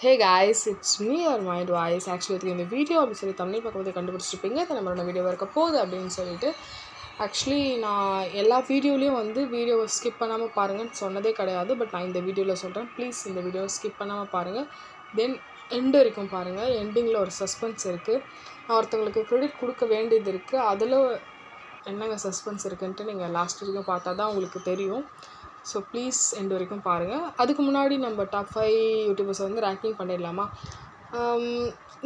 Hey guys, it's me or my voice. Actually இந்த video அப்படின்னு சொல்லி தமிழ் பக்கத்தை கண்டுபிடிச்சிருப்பீங்க. இது நம்மளோட வீடியோ இருக்க போகுது அப்படின்னு சொல்லிட்டு ஆக்சுவலி நான் எல்லா வீடியோலையும் வீடியோவை ஸ்கிப் பண்ணாமல் பாருங்கன்னு சொன்னதே கிடையாது. பட் நான் இந்த வீடியோவில் சொல்கிறேன், ப்ளீஸ் இந்த வீடியோவை ஸ்கிப் பண்ணாமல் பாருங்கள். தென் எண்டு வரைக்கும் பாருங்கள். எண்டிங்கில் ஒரு சஸ்பென்ஸ் இருக்குது. நான் ஒருத்தவங்களுக்கு க்ரெடிட் கொடுக்க வேண்டியது இருக்குது. அதில் என்னங்க சஸ்பென்ஸ் இருக்குன்ட்டு நீங்கள் லாஸ்ட் வரைக்கும் பார்த்தா தான் உங்களுக்கு தெரியும். ஸோ ப்ளீஸ் எண்டு வரைக்கும் பாருங்கள். அதுக்கு முன்னாடி நம்ம டாப் 5 யூடியூபர்ஸை ரேங்கிங் பண்ணிடலாமா?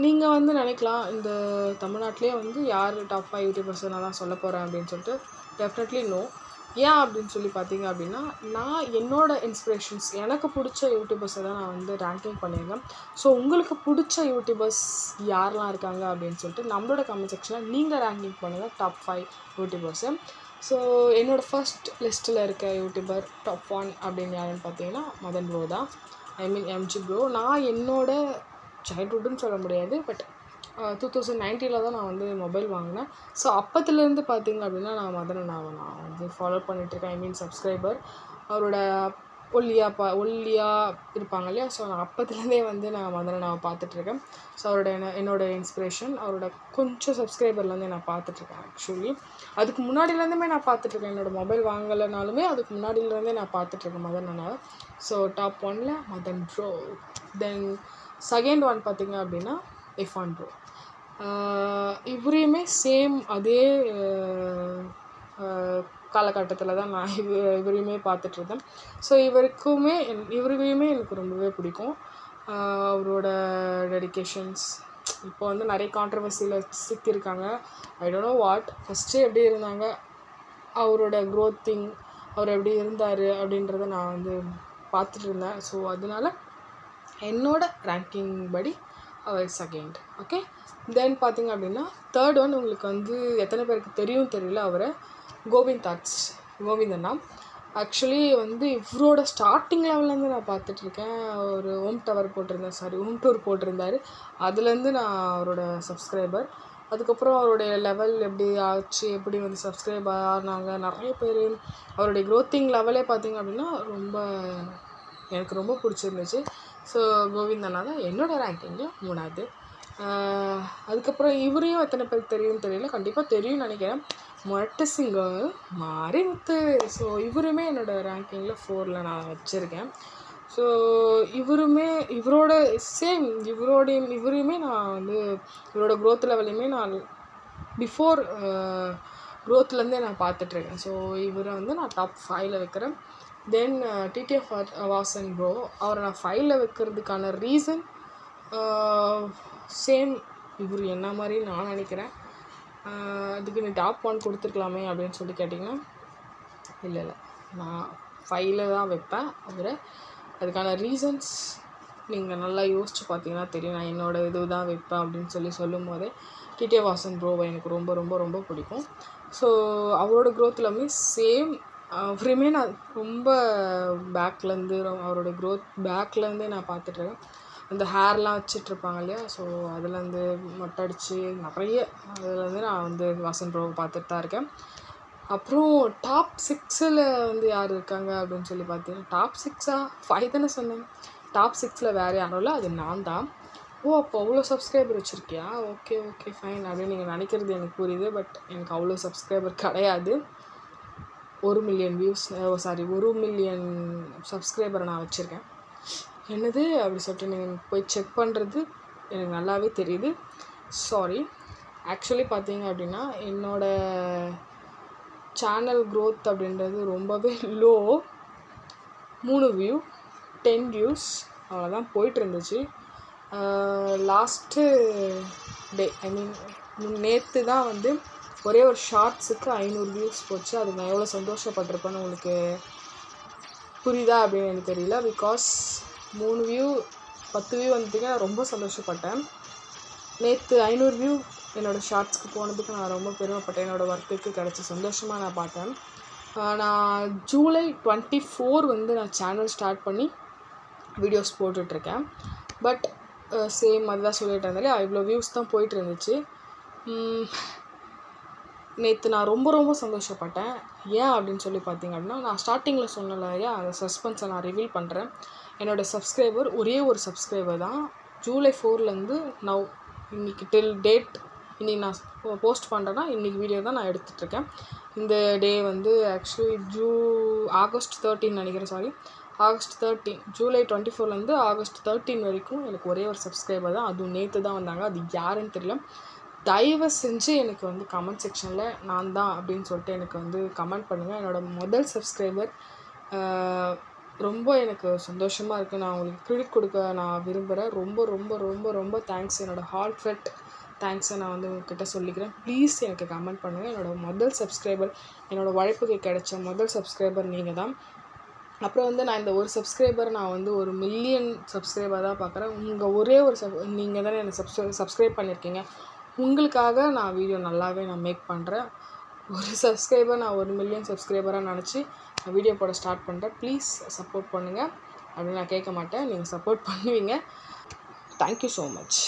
நீங்கள் நினைக்கலாம், இந்த தமிழ்நாட்டிலே யார் டாப் 5 யூடியூபர்ஸை நான் தான் சொல்ல போகிறேன் அப்படின்னு சொல்லிட்டு. Definitely no. ஏன் அப்படின்னு சொல்லி பார்த்தீங்க அப்படின்னா, நான் என்னோடய இன்ஸ்பிரேஷன்ஸ் எனக்கு பிடிச்ச யூடியூபர்ஸை தான் நான் ரேங்கிங் பண்ணியிருக்கேன். ஸோ உங்களுக்கு பிடிச்ச யூடியூபர்ஸ் யாரெலாம் இருக்காங்க அப்படின்னு சொல்லிட்டு நம்மளோட கமெண்ட் செக்ஷனில் நீங்கள் ரேங்கிங் பண்ணுங்கள் டாப் 5 யூடியூபர்ஸை. ஸோ என்னோடய ஃபர்ஸ்ட் லிஸ்ட்டில் இருக்க யூடியூபர் டாப் 1 அப்படின்னு யாருன்னு பார்த்தீங்கன்னா மதன் ப்ரோ தான். MG bro. நான் என்னோடய சைல்ட்ஹுட்டுன்னு சொல்ல முடியாது, பட் 2019 தான் நான் மொபைல் வாங்கினேன். ஸோ அப்போத்துலேருந்து பார்த்தீங்க அப்படின்னா நான் மதனை நான் ஃபாலோ பண்ணிகிட்ருக்கேன். சப்ஸ்கிரைபர். அவரோட ஒல்லியாக இருப்பாங்க இல்லையா? ஸோ நான் அப்போத்துலேருந்தே நான் மதனை நான் பார்த்துட்ருக்கேன். ஸோ அவரோட என்னோடய இன்ஸ்பிரேஷன் அவரோட கொஞ்சம் சப்ஸ்கிரைபர்லேருந்தே நான் பார்த்துட்ருக்கேன். ஆக்சுவலி அதுக்கு முன்னாடியிலேருந்துமே நான் பார்த்துட்ருக்கேன். என்னோடய மொபைல் வாங்கலைனாலுமே அதுக்கு முன்னாடியிலேருந்தே நான் பார்த்துட்ருக்கேன் மதனை. ஸோ டாப் 1ல் Madan bro. Then second one பார்த்திங்க அப்படின்னா இர்ஃபான் ப்ரோ. இவரையுமே சேம் அதே காலகட்டத்தில் தான் நான் இவரையுமே பார்த்துட்ருந்தேன். ஸோ இவரையுமே எனக்கு ரொம்பவே பிடிக்கும். அவரோட டெடிகேஷன்ஸ் இப்போ நிறைய கான்ட்ரவர்சியில் சிக்கியிருக்காங்க. I don't know what. First எப்படி இருந்தாங்க, அவரோட க்ரோத்திங், அவர் எப்படி இருந்தார் அப்படின்றத நான் பார்த்துட்டு இருந்தேன். ஸோ அதனால என்னோடய ரேங்கிங் படி அவர் செகண்ட். ஓகே. தென் பார்த்திங்க அப்படின்னா தேர்ட் ஒன் உங்களுக்கு எத்தனை பேருக்கு தெரியும் தெரியல, அவரை கோவிந்தண்ணா. ஆக்சுவலி இவரோட ஸ்டார்டிங் லெவல்லேருந்து நான் பார்த்துட்ருக்கேன். ஒரு ஹோம் டூர் போட்டிருந்தார். அதுலேருந்து நான் அவரோட சப்ஸ்கிரைபர். அதுக்கப்புறம் அவருடைய லெவல் எப்படி ஆச்சு, எப்படி சப்ஸ்கிரைப் ஆனாங்க நிறைய பேர். அவருடைய க்ரோத்திங் லெவலே பார்த்திங்க அப்படின்னா எனக்கு ரொம்ப பிடிச்சிருந்துச்சு. ஸோ கோவிந்தண்ணா தான் என்னோடய ரேங்கிங்கில் 3வது. அதுக்கப்புறம் இவரையும் எத்தனை பேருக்கு தெரியும் தெரியல, கண்டிப்பாக தெரியும்னு நினைக்கிறேன். மொரட்டு சிங்கர் மாரிமுத்து. ஸோ இவருமே என்னோடய ரேங்கிங்கில் 4ல் நான் வச்சுருக்கேன். ஸோ இவரோட சேம் இவரையுமே நான் இவரோட க்ரோத் லெவலையுமே நான் பிஃபோர் க்ரோத்லேருந்தே நான் பார்த்துட்ருக்கேன். ஸோ இவரை நான் டாப் 5ல் வைக்கிறேன். தென் டிடிஎஃப் வாசன் ப்ரோ. அவரை நான் 5ல் வைக்கிறதுக்கான ரீசன் சேம் இவர் என்ன மாதிரி நான் நினைக்கிறேன். அதுக்கு நீ டாப் 1 கொடுத்துருக்கலாமே அப்படின்னு சொல்லி கேட்டிங்கன்னா, இல்லை நான் 5ல் தான் வைப்பேன் அவரை. அதுக்கான ரீசன்ஸ் நீங்கள் நல்லா யோசித்து பார்த்தீங்கன்னா தெரியும். நான் என்னோடய இது தான் வைப்பேன் அப்படின்னு சொல்லும் போதே டிடிஎஃப் வாசன் ப்ரோவை எனக்கு ரொம்ப ரொம்ப ரொம்ப பிடிக்கும். ஸோ அவரோட க்ரோத்லாமே சேம் அவரையுமே நான் ரொம்ப பேக்லேருந்து அவரோட க்ரோத் பேக்லேருந்தே நான் பார்த்துட்ருக்கேன். அந்த ஹேர்லாம் வச்சிட்ருப்பாங்க இல்லையா? ஸோ அதுலேருந்து மொட்டை அடித்து நிறைய அதுலேருந்து நான் வாசன் ப்ரோவை பார்த்துட்டு தான் இருக்கேன். அப்புறம் டாப் 6ல் யார் இருக்காங்க அப்படின்னு சொல்லி பார்த்தீங்கன்னா, டாப் 6ஆ 5 தானே சொன்னேன். டாப் 6ல் வேறு யாரும் இல்லை, அது நான் தான். ஓ, அப்போ அவ்வளோ சப்ஸ்கிரைபர் வச்சுருக்கியா? ஓகே ஓகே ஃபைன் அப்படின்னு நீங்கள் நினைக்கிறது எனக்கு புரியுது. பட் எனக்கு அவ்வளோ சப்ஸ்கிரைபர் கிடையாது. 1 மில்லியன் வியூஸ் 1 மில்லியன் சப்ஸ்கிரைபரை நான் வச்சுருக்கேன். என்னது அப்படி சொல்லிட்டு நீங்கள் போய் செக் பண்ணுறது எனக்கு நல்லாவே தெரியுது. சாரி. ஆக்சுவலி பார்த்தீங்க அப்படின்னா என்னோடய சேனல் க்ரோத் அப்படின்றது ரொம்பவே லோ. 3 வியூ 10 வியூஸ் அவ்வளோதான் போயிட்டுருந்துச்சு. லாஸ்ட்டு டே நேற்று தான் ஒரே ஒரு ஷார்ட்ஸுக்கு 500 வியூஸ் போச்சு. அது நான் எவ்வளோ சந்தோஷப்பட்டிருப்பேன்னு உங்களுக்கு புரியுதா அப்படின்னு எனக்கு தெரியல. பிகாஸ் 3 வியூ 10 வியூ நான் ரொம்ப சந்தோஷப்பட்டேன். நேற்று 500 வியூ என்னோடய ஷார்ட்ஸ்க்கு போனதுக்கு நான் ரொம்ப பெருமைப்பட்டேன். என்னோடய ஒர்க்குக்கு கிடச்ச சந்தோஷமாக நான் பார்த்தேன். நான் ஜூலை 24 நான் சேனல் ஸ்டார்ட் பண்ணி வீடியோஸ் போட்டுட்ருக்கேன். பட் சேம் அதுதான் சொல்லிட்டு இருந்தாலே இவ்வளோ வியூஸ் தான் போயிட்டு இருந்துச்சு. நேற்று நான் ரொம்ப ரொம்ப சந்தோஷப்பட்டேன். ஏன் அப்படின்னு சொல்லி பார்த்தீங்க அப்படின்னா, நான் ஸ்டார்டிங்கில் சொன்னேன் இல்லையா, அந்த சஸ்பென்ஸை நான் ரிவீல் பண்ணுறேன். என்னோடய சப்ஸ்கிரைபர் ஒரே ஒரு சப்ஸ்கிரைபர் தான். ஜூலை 4லேருந்து இன்றைக்கி டில் டேட், இன்றைக்கி நான் போஸ்ட் பண்ணுறேன்னா இன்றைக்கி வீடியோ தான் நான் எடுத்துகிட்ருக்கேன். இந்த டே வந்து ஆக்சுவலி ஆகஸ்ட் 13 நினைக்கிறேன், ஆகஸ்ட் 13, ஜூலை 24லேருந்து ஆகஸ்ட் 13 வரைக்கும் எனக்கு ஒரே ஒரு சப்ஸ்கிரைபர் தான். அதுவும் நேற்று தான் வந்தாங்க. அது யாருன்னு தெரியல. தயவு செஞ்சு எனக்கு வந்து கமெண்ட் செக்ஷனில் நான் தான் அப்படின்னு சொல்லிட்டு எனக்கு வந்து கமெண்ட் பண்ணுங்கள். என்னோடய முதல் சப்ஸ்கிரைபர். ரொம்ப எனக்கு சந்தோஷமாக இருக்குது. நான் உங்களுக்கு க்ரெடிட் கொடுக்க நான் விரும்புகிறேன். ரொம்ப ரொம்ப ரொம்ப ரொம்ப தேங்க்ஸ். என்னோடய ஹார்ட்ஃபெல்ட் தேங்க்ஸை நான் வந்து உங்ககிட்ட சொல்லிக்கிறேன். ப்ளீஸ் எனக்கு கமெண்ட் பண்ணுங்கள். என்னோடய முதல் சப்ஸ்கிரைபர், என்னோடய உழைப்புக்கு கிடைச்ச முதல் சப்ஸ்கிரைபர் நீங்கள் தான். அப்புறம் வந்து நான் இந்த ஒரு சப்ஸ்கிரைபர் நான் வந்து 1 மில்லியன் சப்ஸ்கிரைபர் தான் பார்க்குறேன். உங்கள் ஒரே ஒரு நீங்கள் தானே என்னை சப்ஸ்கிரைப் பண்ணியிருக்கீங்க. உங்களுக்காக நான் வீடியோ நல்லாவே நான் மேக் பண்ணுறேன். ஒரு சப்ஸ்கிரைபர் நான் 1 மில்லியன் சப்ஸ்கிரைபராக நினச்சி நான் வீடியோ போட ஸ்டார்ட் பண்ணுறேன். ப்ளீஸ் சப்போர்ட் பண்ணுங்கள் அப்படின்னு நான் கேட்க மாட்டேன். நீங்கள் சப்போர்ட் பண்ணுவீங்க. Thank you so much.